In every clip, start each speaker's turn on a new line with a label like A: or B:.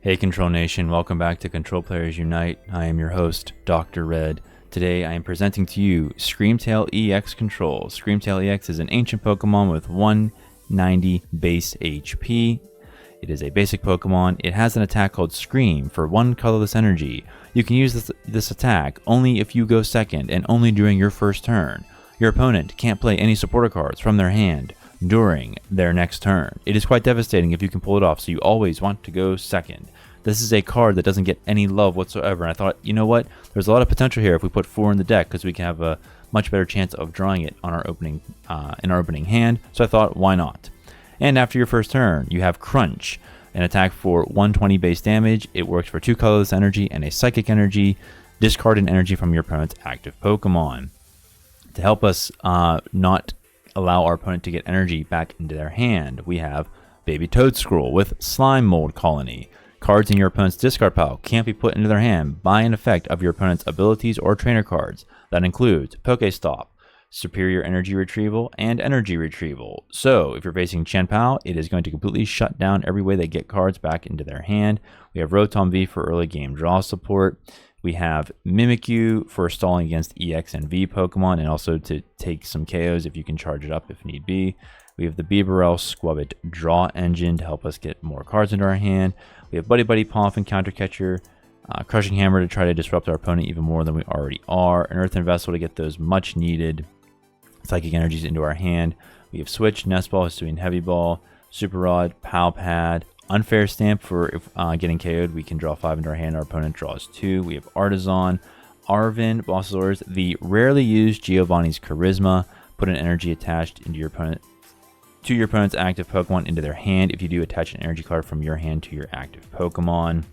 A: Hey Control Nation, welcome back to Control Players Unite. I am your host, Dr. Red. Today I am presenting to you Screamtail EX Control. Screamtail EX is an ancient Pokemon with 190 base HP. It is a basic Pokemon. It has an attack called Scream for 1 colorless energy. You can use this attack only if you go second and only during your first turn. Your opponent can't play any supporter cards from their hand during their next turn. It is quite devastating if you can pull it off, so you always want to go second. This is a card that doesn't get any love whatsoever, and I thought, you know what, there's a lot of potential here if we put 4 in the deck, because we can have a much better chance of drawing it on our opening in our opening hand, so I thought, why not? And after your first turn, you have Crunch, an attack for 120 base damage. It works for 2 colorless energy and a psychic energy. Discard an energy from your opponent's active Pokemon. To help us not allow our opponent to get energy back into their hand, we have Baby Toedscruel with Slime Mold Colony. Cards in your opponent's discard pile can't be put into their hand by an effect of your opponent's abilities or trainer cards. That includes Pokestop, Superior Energy Retrieval, and Energy Retrieval. So, if you're facing Chien Pao, it is going to completely shut down every way they get cards back into their hand. We have Rotom V for early game draw support. We have Mimikyu for stalling against EX and V Pokemon, and also to take some KOs if you can charge it up if need be. We have the Bibarel Skwovet Draw Engine to help us get more cards into our hand. We have Buddy PAF and Counter Catcher, Crushing Hammer to try to disrupt our opponent even more than we already are, an Earthen Vessel to get those much needed psychic energies into our hand. We have Switch, Nest Ball, Hisuian Heavy Ball, Super Rod, Pow Pad, Unfair Stamp for if getting KO'd, we can draw 5 into our hand, our opponent draws 2. We have Artazon, Arvin, Boss's Orders, the rarely used Giovanni's Charisma, put an energy attached into your opponent's active Pokemon into their hand. If you do, attach an energy card from your hand to your active Pokemon.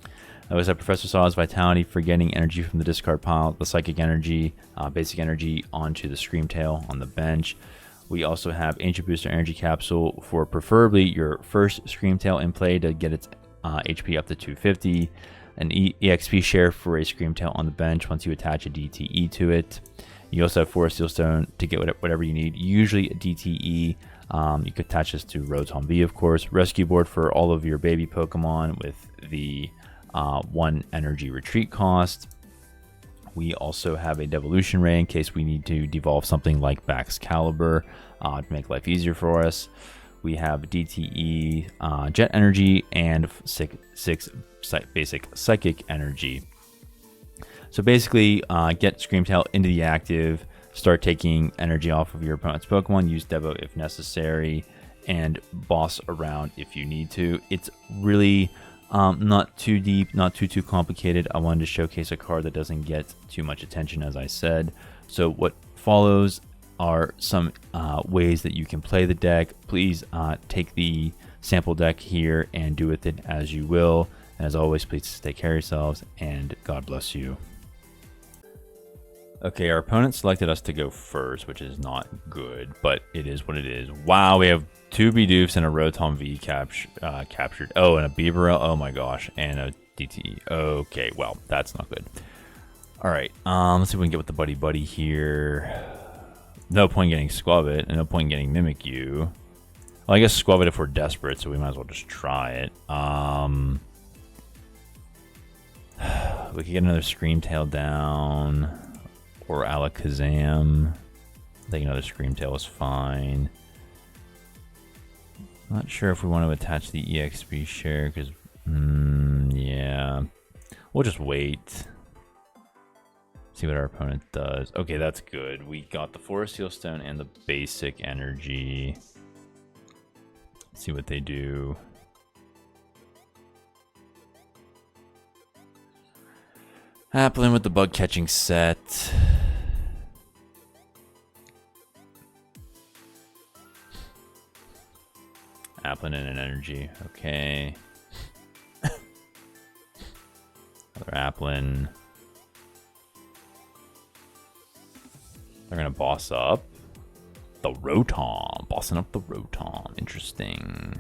A: I always have Professor Sada's Vitality for getting energy from the discard pile, the Psychic Energy, Basic Energy onto the Screamtail on the bench. We also have Ancient Booster Energy Capsule for preferably your first Screamtail in play to get its HP up to 250. An EXP share for a Screamtail on the bench once you attach a DTE to it. You also have Forest Seal Stone to get whatever you need, usually a DTE. You could attach this to Rotom V, of course. Rescue Board for all of your baby Pokemon with the 1 energy retreat cost. We also have a Devolution Ray in case we need to devolve something like Baxcalibur to make life easier for us. We have DTE, Jet Energy, and 6 basic Psychic Energy. So basically, get Screamtail into the active, start taking energy off of your opponent's Pokemon, use Devo if necessary, and boss around if you need to. It's really not too deep, not too complicated. I wanted to showcase a card that doesn't get too much attention, as I said. So what follows are some ways that you can play the deck. Please take the sample deck here and do with it as you will. And as always, please take care of yourselves, and God bless you. Okay, our opponent selected us to go first, which is not good, but it is what it is. Wow, we have 2 Bidoofs and a Rotom V captured. Oh, and a Bibarel. Oh my gosh, and a DTE. Okay, well, that's not good. All right, let's see if we can get with the buddy here. No point getting Skwovet, and no point getting Mimikyu. Well, I guess Skwovet if we're desperate, so we might as well just try it. We could get another Screamtail down. Or Alakazam. I think another Screamtail is fine. Not sure if we want to attach the EXP share, because, yeah. We'll just wait. See what our opponent does. Okay, that's good. We got the Forest Seal Stone and the Basic Energy. Let's see what they do. Applin with the bug catching set. Applin and an energy. Okay. Another Applin. They're gonna boss up the Rotom. Bossing up the Rotom. Interesting.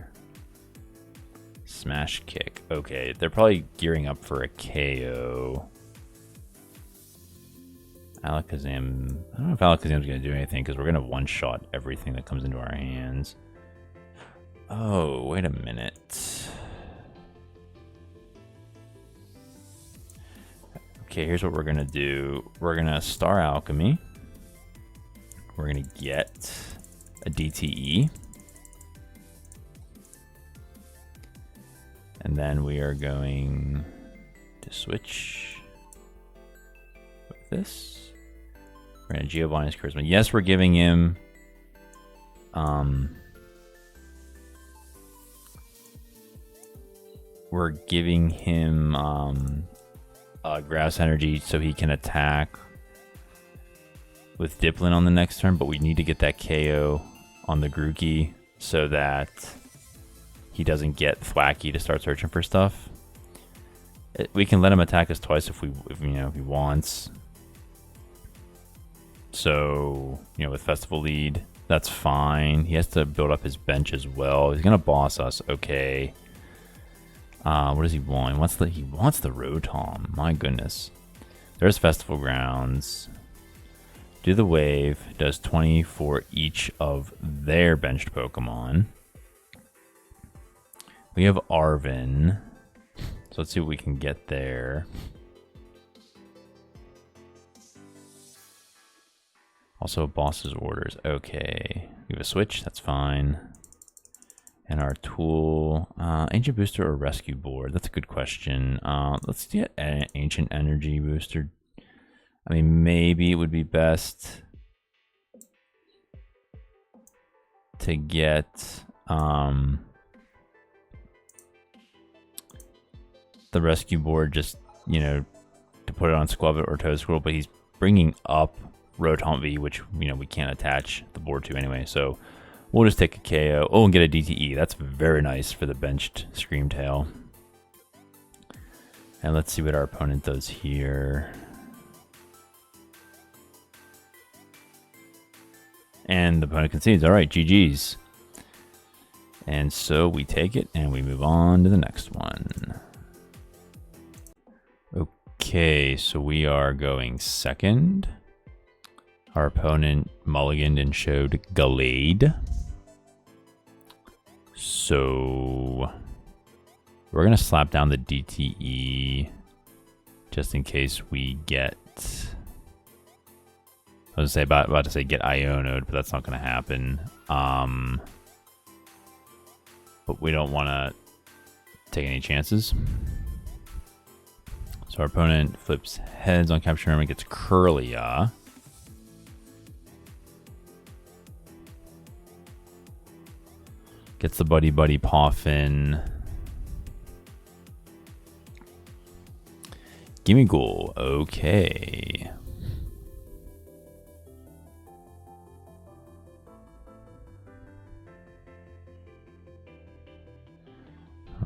A: Smash Kick. Okay, they're probably gearing up for a KO. Alakazam. I don't know if Alakazam's going to do anything because we're going to one-shot everything that comes into our hands. Oh, wait a minute. Okay, here's what we're gonna do. We're gonna Star Alchemy. We're gonna get a DTE. And then we are going to switch with this. We're gonna Giovanni's Charisma. Yes, we're giving him grass energy so he can attack with Dipplin on the next turn, but we need to get that KO on the Grookey so that he doesn't get thwacky to start searching for stuff. We can let him attack us twice if he wants. So, with Festival Lead, that's fine. He has to build up his bench as well. He's gonna boss us, okay. What does he want? He wants the Rotom. My goodness. There's Festival Grounds. Do the wave. Does 20 for each of their benched Pokemon. We have Arven. So let's see what we can get there. Also, boss's orders. Okay. We have a switch. That's fine. And our tool, Ancient Booster or Rescue Board? That's a good question. Let's get an Ancient Energy Booster. I mean, maybe it would be best to get the Rescue Board just, to put it on Skwovet or Toedscruel, but he's bringing up Rotom V, which, we can't attach the board to anyway, so we'll just take a KO. Oh, and get a DTE. That's very nice for the benched Screamtail. And let's see what our opponent does here. And the opponent concedes. All right, GG's. And so we take it and we move on to the next one. Okay, so we are going second. Our opponent mulliganed and showed Gallade. So we're going to slap down the DTE just in case we get... I was about to say get Iono'd, but that's not going to happen. But we don't want to take any chances. So our opponent flips heads on capture and gets Curlia. Gets the Buddy PAF in. Gimme Ghoul. Okay.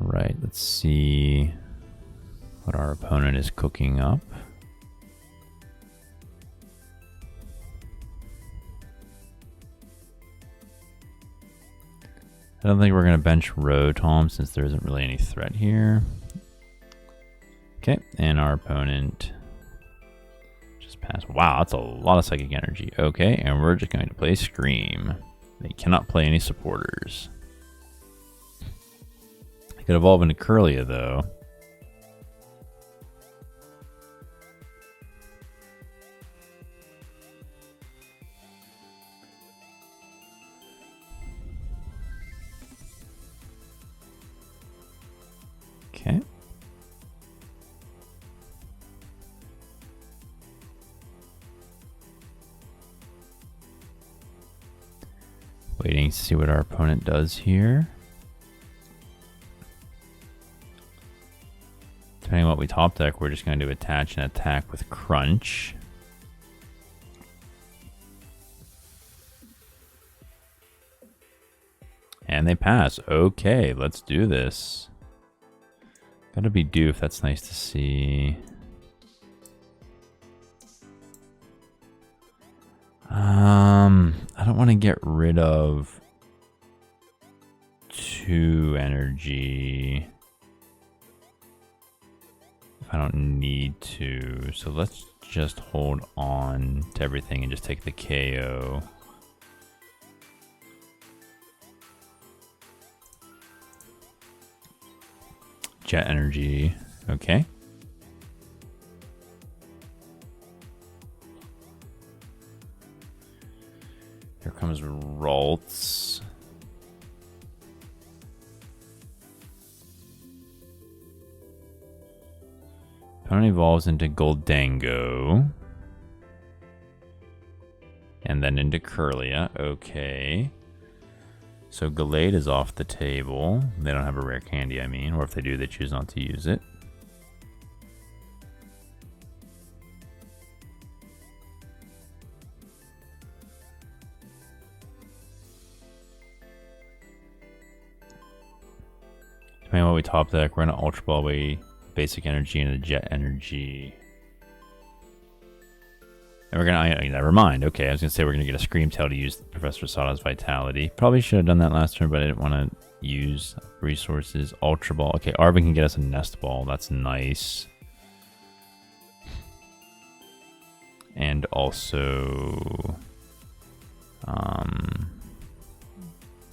A: All right, let's see what our opponent is cooking up. I don't think we're going to bench Rotom since there isn't really any threat here. Okay, and our opponent just passed. Wow, that's a lot of psychic energy. Okay, and we're just going to play Scream. They cannot play any supporters. I could evolve into Curlia, though. Okay. Waiting to see what our opponent does here. Depending on what we top deck, we're just going to attach and attack with Crunch. And they pass. Okay, let's do this. Gotta be Bidoof, that's nice to see. I don't want to get rid of 2 energy if I don't need to. So let's just hold on to everything and just take the KO. Jet energy, okay. has Ralts. Opponent evolves into Gholdengo. And then into Kirlia. Okay. So Gallade is off the table. They don't have a rare candy, I mean. Or if they do, they choose not to use it. Depending on what we top deck, we're going to Ultra Ball away Basic Energy into Jet Energy. And we're going to... never mind. Okay, I was going to say we're going to get a Scream Tail to use Professor Sada's Vitality. Probably should have done that last turn, but I didn't want to use resources. Ultra Ball. Okay, Arvin can get us a Nest Ball. That's nice. And also...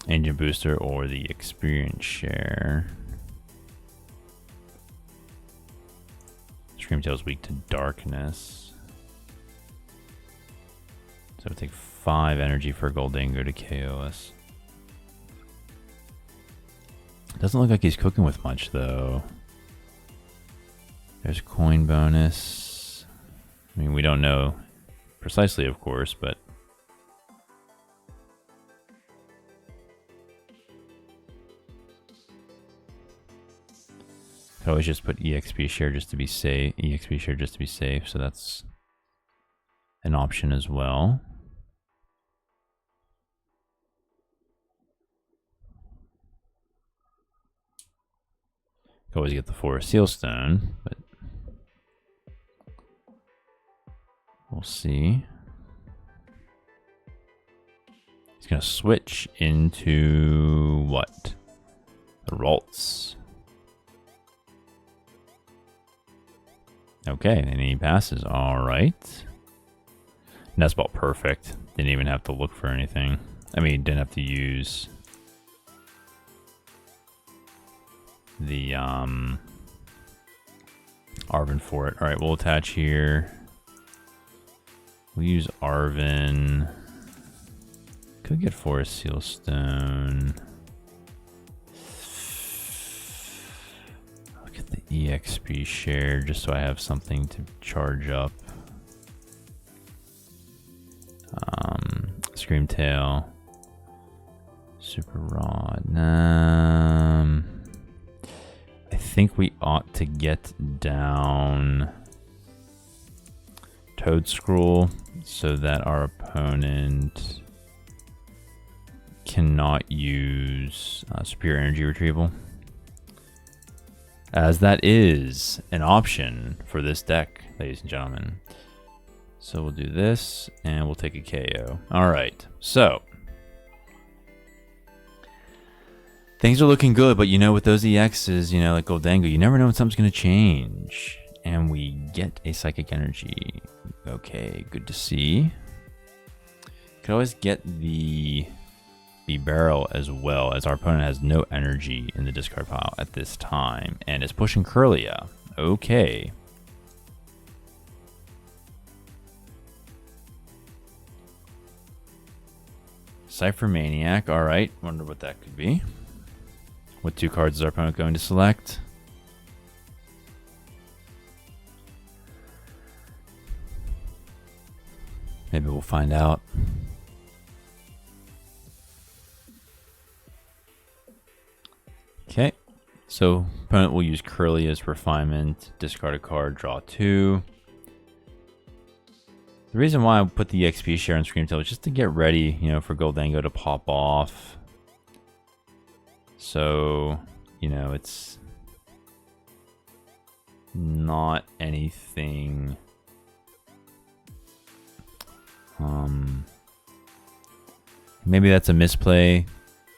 A: Engine Booster or the Experience Share. Scream Tail's weak to Darkness. So it'll take 5 energy for Gholdengo to KO us. Doesn't look like he's cooking with much, though. There's coin bonus. I mean, we don't know precisely, of course, but... Could always just put EXP share just to be safe. EXP share just to be safe, so that's an option as well. Could always get the Forest Seal Stone, but we'll see. He's gonna switch into what? The Ralts. Okay, and he passes. Alright. Nest Ball, perfect. Didn't even have to look for anything. I mean, didn't have to use the Arvin for it. Alright, we'll attach here. We'll use Arvin. Could get Forest Seal Stone. Get the EXP share just so I have something to charge up. Scream Tail. Super Rod. I think we ought to get down Toedscruel so that our opponent cannot use Superior Energy Retrieval, as that is an option for this deck, ladies and gentlemen. So we'll do this, and we'll take a KO. Alright, so things are looking good, but you know, with those EXs, you know, like Gholdengo, you never know when something's going to change. And we get a Psychic Energy. Okay, good to see. Could always get the Bibarel as well, as our opponent has no energy in the discard pile at this time, and is pushing Kirlia. Okay. Cypher Maniac, alright. Wonder what that could be. What 2 cards is our opponent going to select? Maybe we'll find out. Okay, so opponent will use Kirlia's Refinement, discard a card, draw 2. The reason why I put the EXP share on Scream Tail is just to get ready, you know, for Gholdengo to pop off. So, you know, it's not anything. Maybe that's a misplay.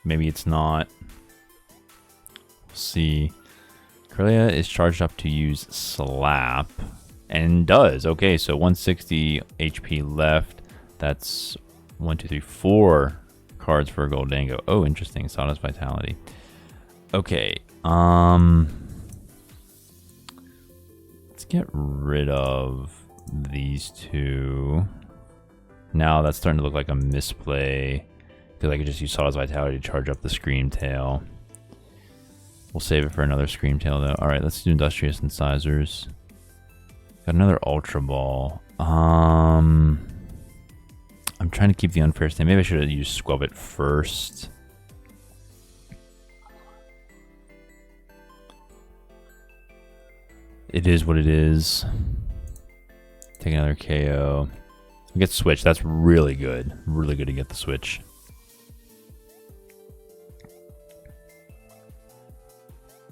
A: Maybe it's not. We'll see. Kirlia is charged up to use Slap. And does. Okay, so 160 HP left. That's 1, 2, 3, 4 cards for Gholdengo. Oh, interesting. Sada's Vitality. Okay. Let's get rid of these 2. Now that's starting to look like a misplay. Because I could just use Sada's Vitality to charge up the Scream Tail. We'll save it for another Scream Tail though. Alright, let's do Industrious Incisors. Got another Ultra Ball. I'm trying to keep the Unfair Stamp. Maybe I should have used Skwovet first. It is what it is. Take another KO. We get Switch. That's really good. Really good to get the Switch.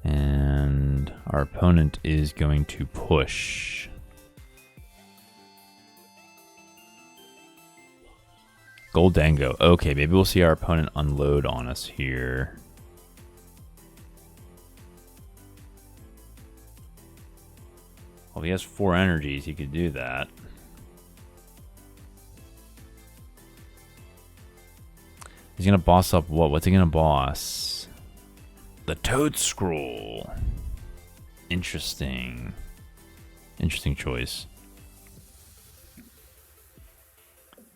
A: And our opponent is going to push. Gholdengo. Okay, maybe we'll see our opponent unload on us here. Well, if he has 4 energies, he could do that. He's gonna boss up what? What's he gonna boss? The Toedscruel. Interesting. Interesting choice.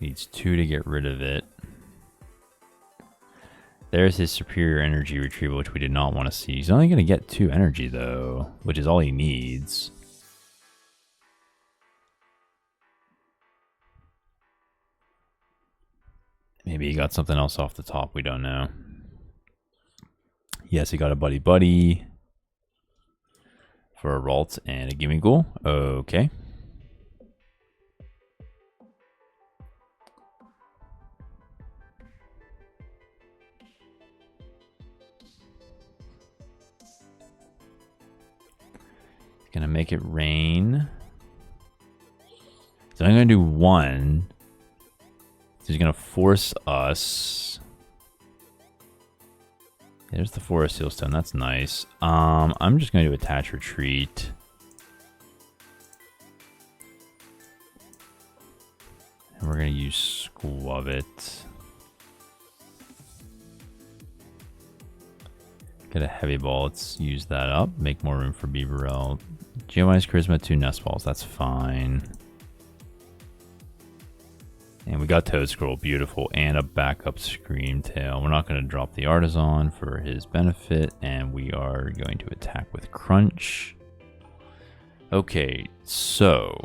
A: Needs 2 to get rid of it. There's his superior energy retrieval, which we did not want to see. He's only going to get 2 energy, though, which is all he needs. Maybe he got something else off the top. We don't know. Yes, he got a Buddy Buddy for a Ralt and a Gimmighoul. Okay. Gonna make it rain. So I'm gonna do 1. So he's gonna force us. There's the Forest Seal Stone. That's nice. I'm just gonna do Attach Retreat. And we're gonna use Skwovet. Get a Heavy Ball. Let's use that up. Make more room for Bibarel. Geomai's Charisma, 2 Nest Balls. That's fine. And we got Toedscruel. Beautiful. And a backup Scream Tail. We're not going to drop the Artazon for his benefit. And we are going to attack with Crunch. Okay, so...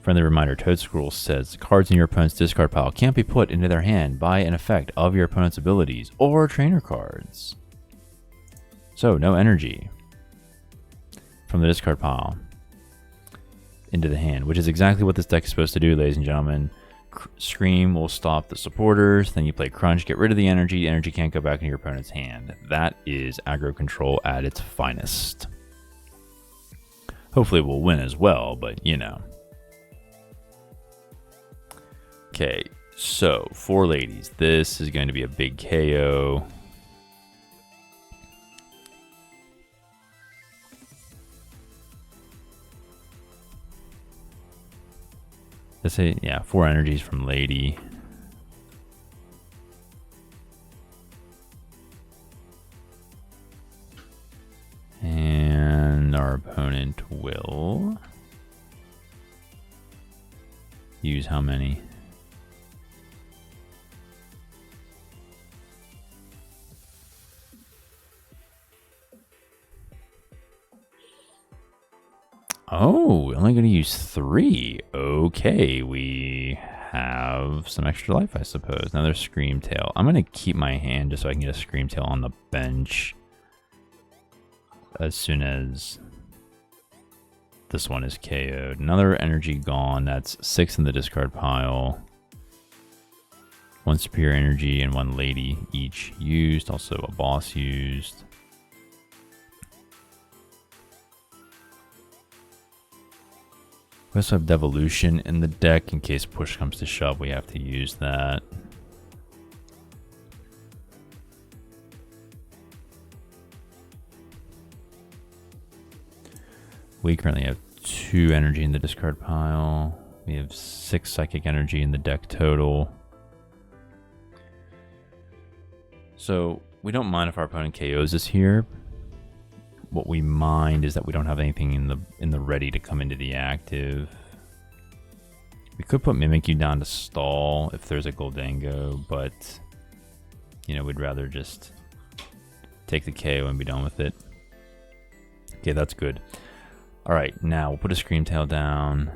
A: Friendly reminder, Toedscruel says, cards in your opponent's discard pile can't be put into their hand by an effect of your opponent's abilities or trainer cards. So, no energy from the discard pile into the hand, which is exactly what this deck is supposed to do, ladies and gentlemen. Scream will stop the supporters, then you play Crunch, get rid of the energy. Energy can't go back into your opponent's hand. That is Aggro-Control at its finest. Hopefully we'll win as well, but you know. Okay, so 4 ladies. This is going to be a big KO. Let's say, yeah, 4 energies from Lady. And our opponent will use how many? Oh, we're only going to use 3. Okay, we have some extra life, I suppose. Another Scream Tail. I'm going to keep my hand just so I can get a Scream Tail on the bench as soon as this one is KO'd. Another energy gone. That's 6 in the discard pile. 1 superior energy and 1 lady each used. Also a boss used. We also have Devolution in the deck in case push comes to shove. We have to use that. We currently have 2 energy in the discard pile. We have 6 psychic energy in the deck total. So we don't mind if our opponent KOs us here. What we mind is that we don't have anything in the ready to come into the active. We could put Mimikyu down to stall if there's a Gholdengo, but you know, we'd rather just take the KO and be done with it. Okay, that's good. All right, now we'll put a Scream Tail down.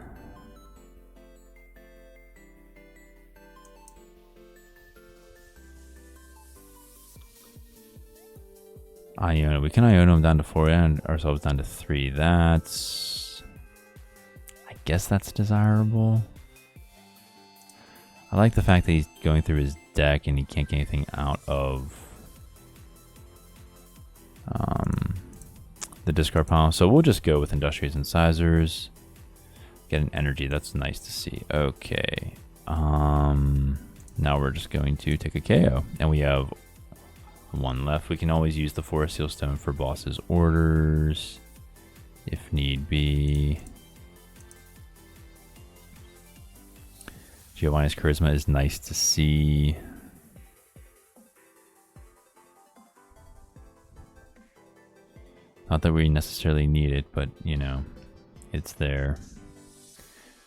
A: Iono. We can Iono him down to 4 and ourselves down to 3. That's... I guess that's desirable. I like the fact that he's going through his deck and he can't get anything out of the discard pile. So we'll just go with Industrious Incisors. Get an energy. That's nice to see. Okay. Now we're just going to take a KO. And we have 1 left. We can always use the Forest Seal Stone for boss's orders if need be. Giovanni's Charisma is nice to see. Not that we necessarily need it, but you know, it's there.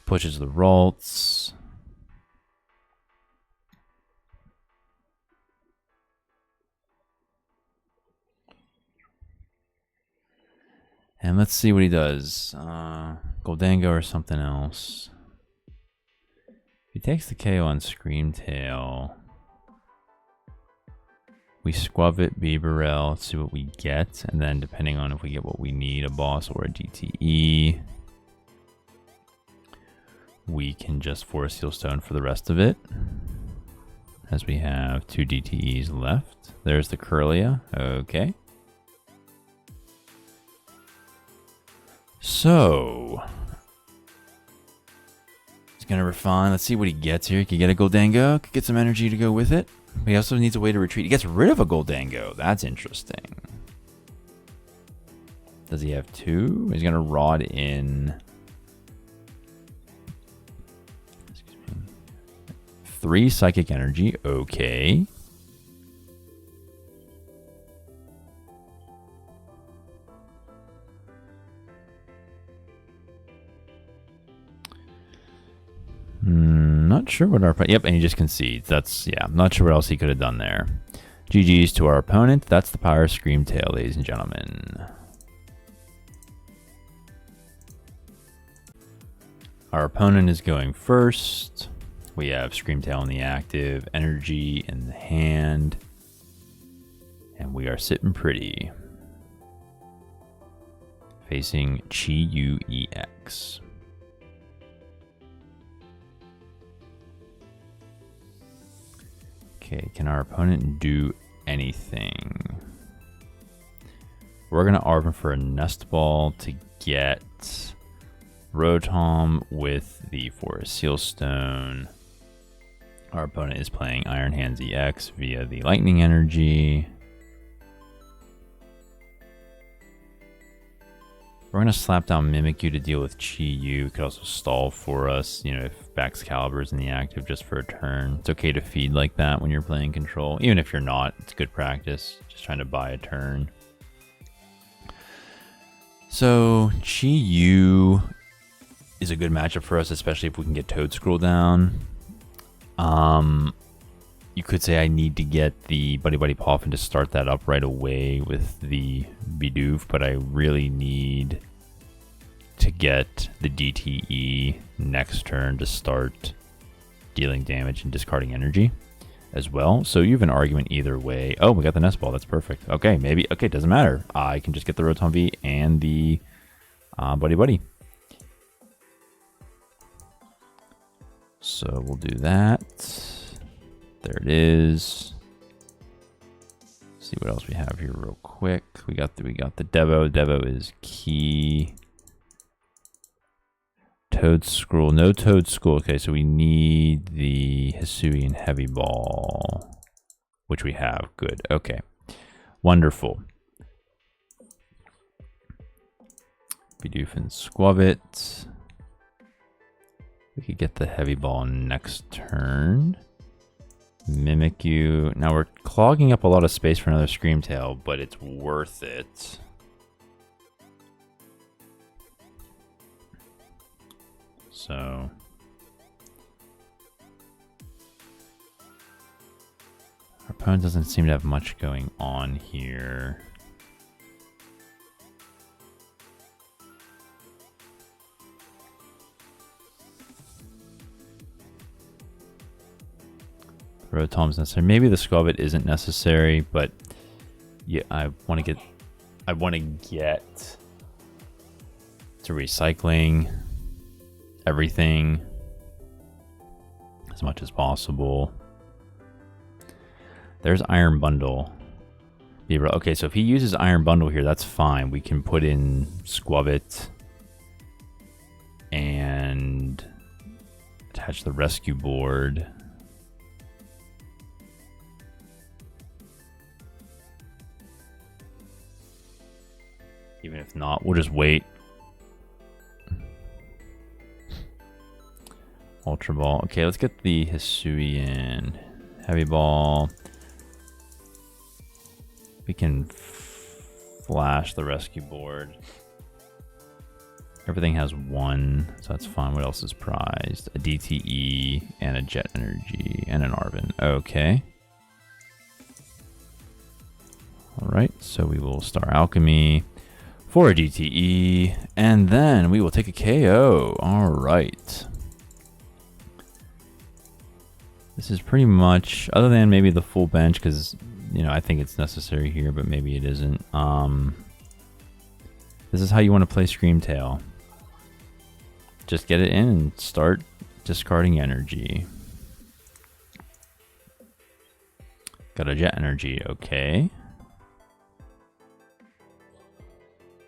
A: Pushes the Ralts. And let's see what he does. Gholdengo or something else. If he takes the KO on Scream Tail, we Skwovet Bibarel. Let's see what we get. And then depending on if we get what we need, a boss or a DTE, we can just Forest Seal Stone for the rest of it. As we have 2 DTEs left. There's the Curlia. Okay. So, he's going to refine. Let's see what he gets here. He could get a Gholdengo. Could get some energy to go with it. But he also needs a way to retreat. He gets rid of a Gholdengo. That's interesting. Does he have 2? He's going to Rod in 3 Psychic Energy. Okay. Not sure what our... Yep, and he just concedes. That's, yeah, I'm not sure what else he could have done there. GG's to our opponent. That's the power of Scream Tail, ladies and gentlemen. Our opponent is going first. We have Scream Tail in the active, energy in the hand, and we are sitting pretty. Facing Chi-Yu EX. Okay, can our opponent do anything? We're gonna Arven for a Nest Ball to get Rotom with the Forest Seal Stone. Our opponent is playing Iron Hands EX via the Lightning Energy. We're going to slap down Mimikyu to deal with Chi-Yu. It could also stall for us, you know, if Baxcalibur is in the active just for a turn. It's okay to feed like that when you're playing control. Even if you're not, it's good practice. Just trying to buy a turn. So, Chi-Yu is a good matchup for us, especially if we can get Toedscruel down. You could say I need to get the Buddy Poffin to start that up right away with the Bidoof, but I really need to get the DTE next turn to start dealing damage and discarding energy as well. So you have an argument either way. Oh, we got the Nest Ball. That's perfect. Okay, maybe. Okay, doesn't matter. I can just get the Rotom V and the Buddy. So we'll do that. There it is. See what else we have here real quick. We got the Devo. Devo is key. Toedscruel. No Toedscruel. Okay, so we need the Hisuian Heavy Ball, which we have. Good. Okay. Wonderful. Bidoof and Skwovet. We could get the Heavy Ball next turn. Mimikyu. Now we're clogging up a lot of space for another Scream Tail, but it's worth it. So our opponent doesn't seem to have much going on here. Rotom's necessary. Maybe the Skwovet isn't necessary, but yeah, I want to get to recycling everything as much as possible. There's Iron Bundle. Okay, so if he uses Iron Bundle here, that's fine. We can put in Skwovet and attach the rescue board. Even if not, we'll just wait. Ultra Ball. Okay, let's get the Hisuian. Heavy Ball. We can flash the rescue board. Everything has one, so that's fine. What else is prized? A DTE and a Jet Energy and an Arvin. Okay. Alright, so we will Star Alchemy for a DTE, and then we will take a KO. Alright. This is pretty much, other than maybe the full bench, because, you know, I think it's necessary here, but maybe it isn't. This is how you want to play Screamtail. Just get it in and start discarding energy. Got a Jet Energy, okay.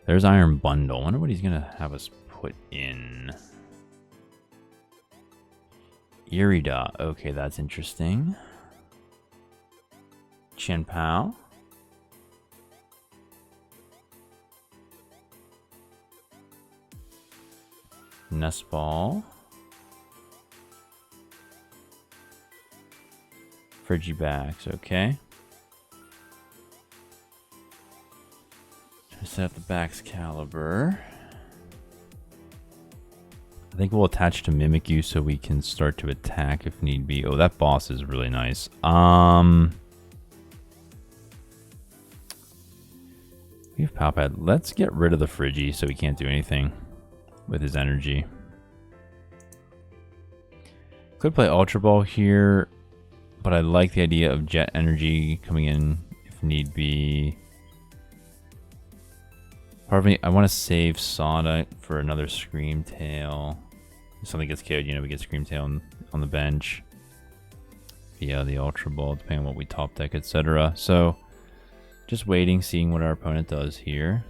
A: There's Iron Bundle. I wonder what he's going to have us put in. Irida. Okay, that's interesting. Chien Pao. Nest Ball. Frigibax, okay. Set up the Bax Caliber. I think we'll attach to Mimikyu so we can start to attack if need be. Oh, that boss is really nice. We have Pow Pad. Let's get rid of the Frigi so he can't do anything with his energy. Could play Ultra Ball here, but I like the idea of Jet Energy coming in if need be. Part of me, I want to save Sada for another Screamtail. If something gets KO'd, you know, we get Screamtail on the bench. Yeah, the Ultra Ball, depending on what we top deck, etc. So, just waiting, seeing what our opponent does here.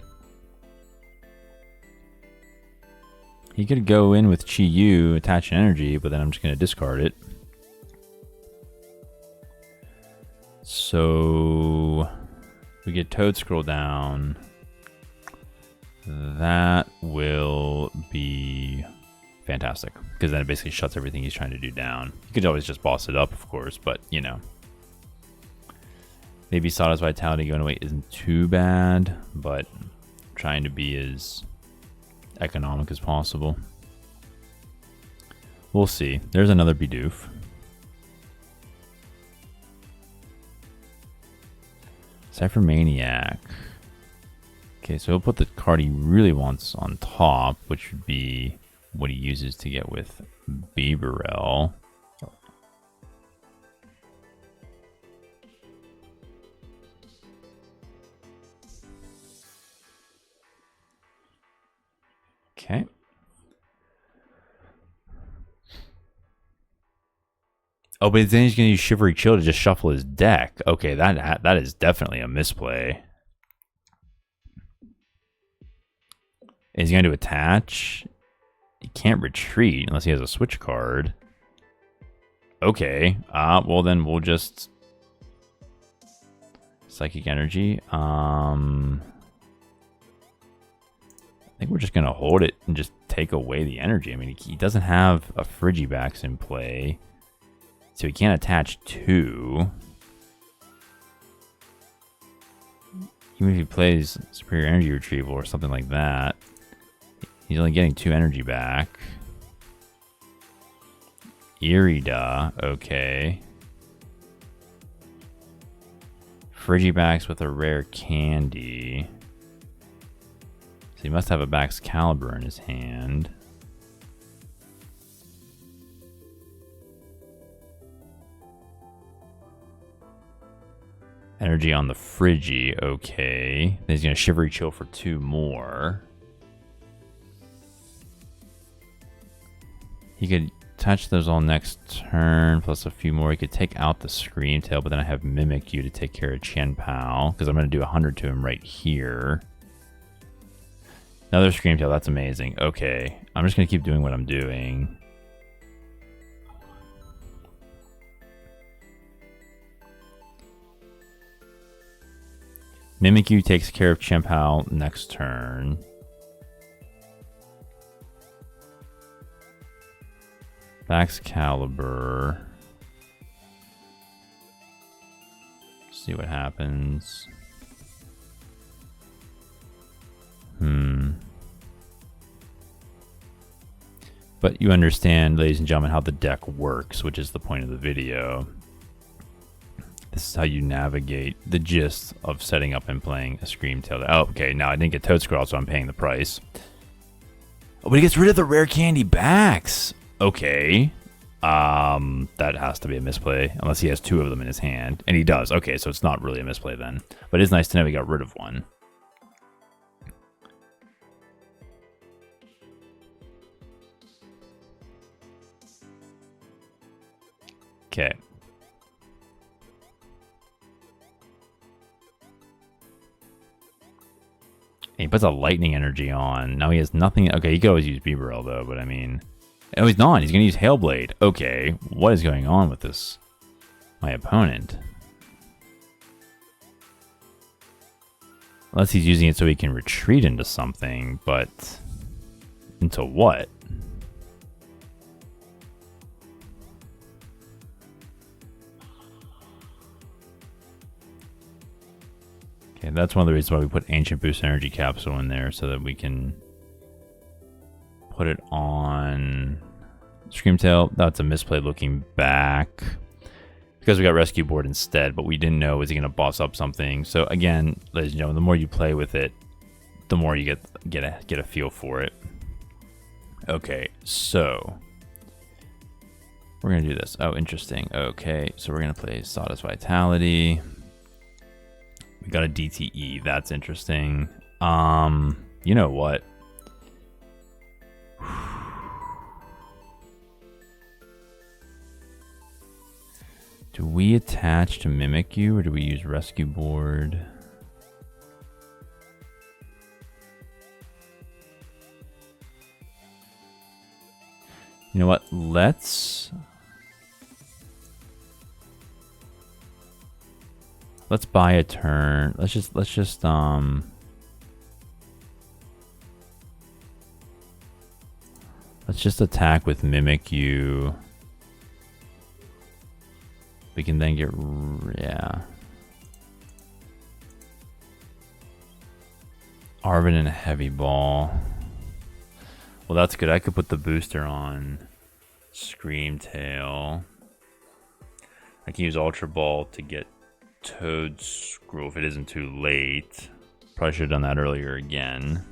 A: He could go in with Chi-Yu, attach an energy, but then I'm just going to discard it. So, we get Toedscruel down. That will be fantastic, because then it basically shuts everything he's trying to do down. You could always just boss it up, of course, but, you know. Maybe Sada's Vitality going away isn't too bad, but trying to be as economic as possible. We'll see. There's another Bidoof. Cypher Maniac. Okay, so he'll put the card he really wants on top, which would be what he uses to get with Bibarel. Okay. Oh, but then he's going to use Shivery Chill to just shuffle his deck. Okay, that is definitely a misplay. Is he going to attach? He can't retreat unless he has a switch card. Okay. Well, then we'll just Psychic Energy. I think we're just going to hold it and just take away the energy. I mean, he doesn't have a Frigibax in play, so he can't attach two. Even if he plays Superior Energy Retrieval or something like that, he's only getting 2 energy back. Irida, okay. Frigibacks with a rare candy. So he must have a Baxcalibur in his hand. Energy on the Frigi, okay. Then he's gonna Shivery Chill for 2 more. He could attach those all next turn, plus a few more. He could take out the Scream Tail, but then I have Mimikyu to take care of Chien Pao, because I'm gonna do 100 to him right here. Another Scream Tail, that's amazing. Okay, I'm just gonna keep doing what I'm doing. Mimikyu takes care of Chien Pao next turn. Baxcalibur. See what happens. But you understand, ladies and gentlemen, how the deck works, which is the point of the video. This is how you navigate the gist of setting up and playing a Scream Tail. Oh, okay, now I didn't get Toedscruel, so I'm paying the price. Oh, but he gets rid of the rare candy backs. Okay. That has to be a misplay, unless he has 2 of them in his hand. And he does. Okay, so it's not really a misplay then. But it's nice to know he got rid of one. Okay. He puts a lightning energy on. Now he has nothing. Okay, he could always use Bibarel though, but I mean... Oh, he's not. He's going to use Hailblade. Okay, what is going on with this? My opponent. Unless he's using it so he can retreat into something, but... Into what? Okay, that's one of the reasons why we put Ancient Boost Energy Capsule in there, so that we can put it on Scream Tail. That's a misplay looking back, because we got Rescue Board instead, but we didn't know, was he going to boss up something? So again, ladies and gentlemen, the more you play with it, the more you get a feel for it. Okay, so we're going to do this. Oh, interesting. Okay, so we're going to play Sada's Vitality. We got a DTE. That's interesting. You know what? Do we attach to Mimikyu or do we use Rescue Board? You know what? Let's buy a turn. Let's just attack with Mimikyu. We can then get, yeah. Arvin and a Heavy Ball. Well, that's good. I could put the booster on Scream Tail. I can use Ultra Ball to get Toedscruel if it isn't too late. Probably should have done that earlier again.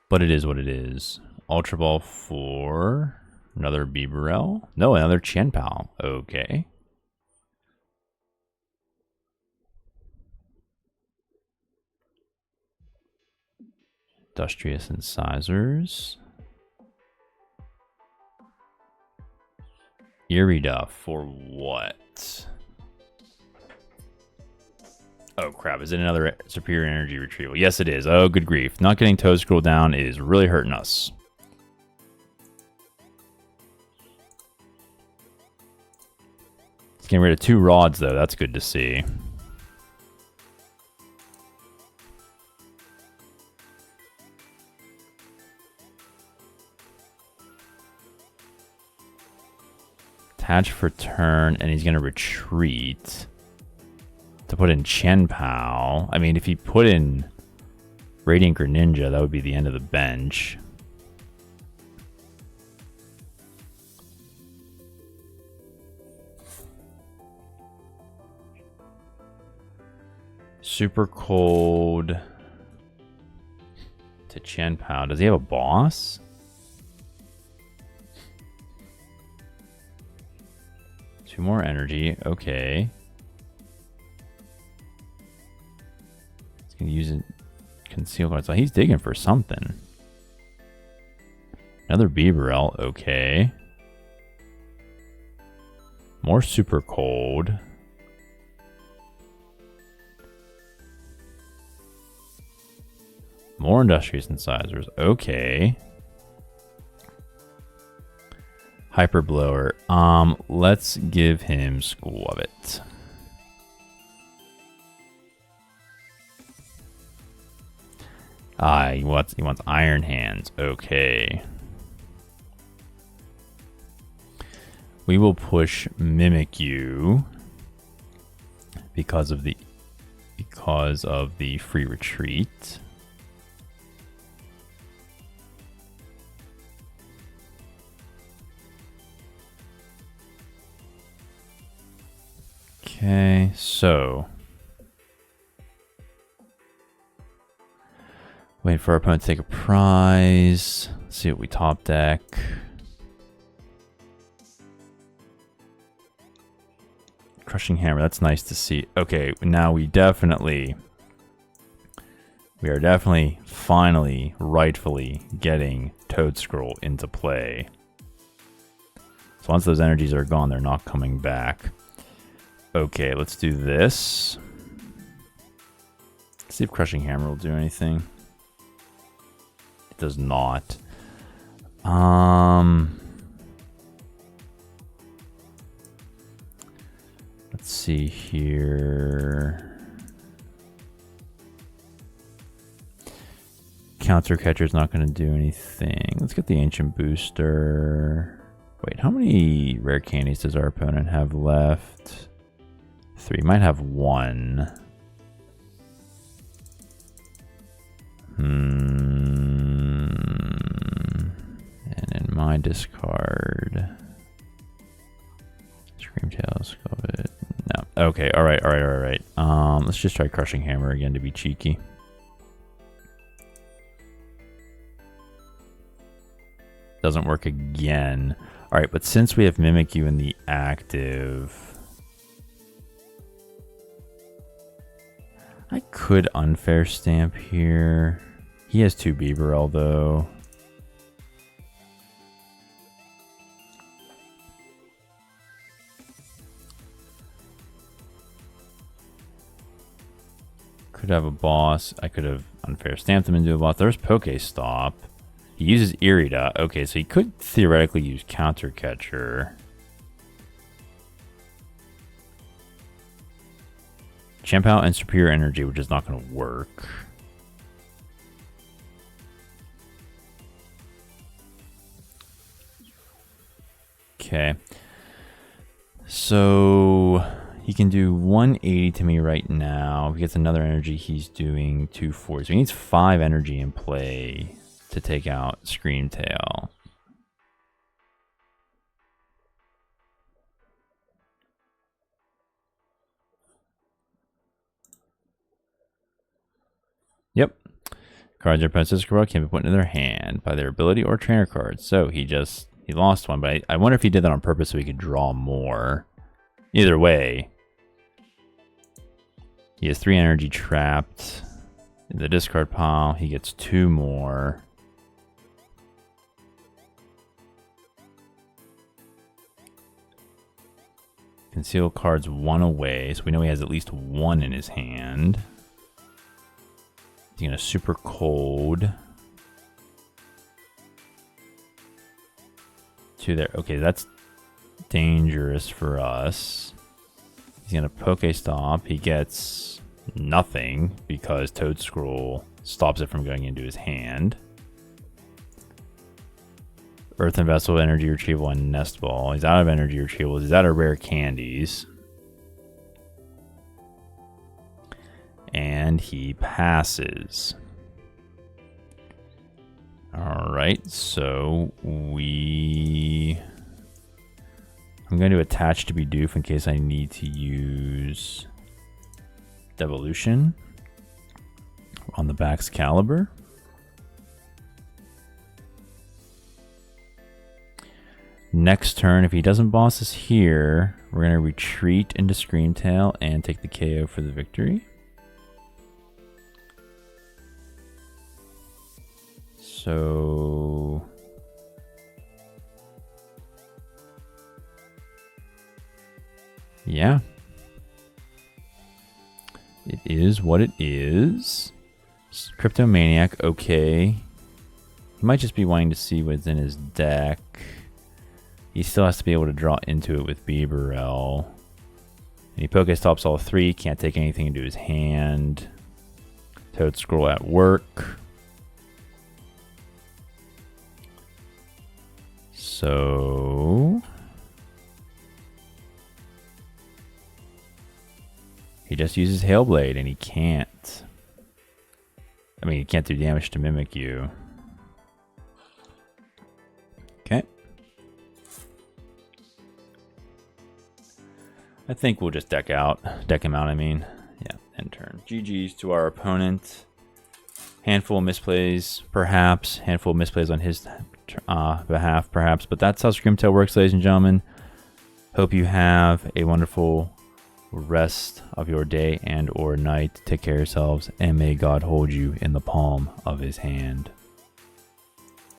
A: But it is what it is. Ultra Ball for another Bibarel. No, another Chien Pao. Okay. Industrious Incisors. Irida for what? Oh crap, is it another Superior Energy Retrieval? Yes it is. Oh good grief. Not getting Toedscruel down is really hurting us. It's getting rid of 2 rods though, that's good to see. Attach for turn, and he's going to retreat to put in Chien Pao. I mean, if he put in Radiant Greninja, that would be the end of the bench. super cold to Chien Pao. Does he have a boss? Two more energy. Okay. He's gonna use it. Conceal cards. So he's digging for something. Another Bibarel. Okay. More super cold. More industrious incisors. Okay. Hyper blower. Let's give him Skwovet. He wants Iron Hands. Okay. We will push Mimikyu because of the free retreat. Okay, so wait for our opponent to take a prize. Let's see what we top deck. Crushing Hammer, that's nice to see. Okay, now we are definitely finally, rightfully getting Toedscruel into play. So once those energies are gone, they're not coming back. Okay, let's do this. Let's see if Crushing Hammer will do anything. It does not. Let's see here. Counter Catcher's not going to do anything. Let's get the Ancient Booster. Wait, how many rare candies does our opponent have left? 3. Might have 1. And in my discard, Screamtail, Skwovet. No. Okay. All right. Let's just try Crushing Hammer again to be cheeky. Doesn't work again. All right, but since we have Mimikyu in the active, I could Unfair Stamp here. He has 2 Bibarel though. Could have a boss. I could have Unfair Stamped him into a boss. There's Pokestop. He uses Irida. Okay, so he could theoretically use Counter Catcher. Chien Pao and Superior Energy, which is not going to work. Okay. So he can do 180 to me right now. If he gets another energy, he's doing 240. So he needs 5 energy in play to take out Screamtail. Yep. Cards or opponent's can be put into their hand by their ability or trainer cards. So he lost one, but I wonder if he did that on purpose so he could draw more. Either way, he has 3 energy trapped in the discard pile. He gets 2 more. Conceal cards 1 away, so we know he has at least 1 in his hand. He's gonna super cold. 2 there. Okay, that's dangerous for us. He's gonna Pokestop. He gets nothing because Toedscruel stops it from going into his hand. Earthen Vessel, Energy Retrieval, and Nest Ball. He's out of Energy Retrievals. He's out of Rare Candies. And he passes. Alright, so I'm going to attach to Bidoof in case I need to use Devolution. on the back's caliber. Next turn, if he doesn't boss us here, we're going to retreat into Screamtail and take the KO for the victory. So yeah, it is what it is. Cryptomaniac, okay. He might just be wanting to see what's in his deck. He still has to be able to draw into it with Bibarel. And he Pokestops all three, can't take anything into his hand. Toedscruel at work. So he just uses Hailblade and he can't. I mean, he can't do damage to Mimikyu. Okay. I think we'll just deck him out, I mean. Yeah, end turn. GG's to our opponent. Handful of misplays, perhaps. Handful of misplays on his behalf, perhaps. But that's how Screamtail works, ladies and gentlemen. Hope you have a wonderful rest of your day and or night. Take care of yourselves, and may God hold you in the palm of his hand.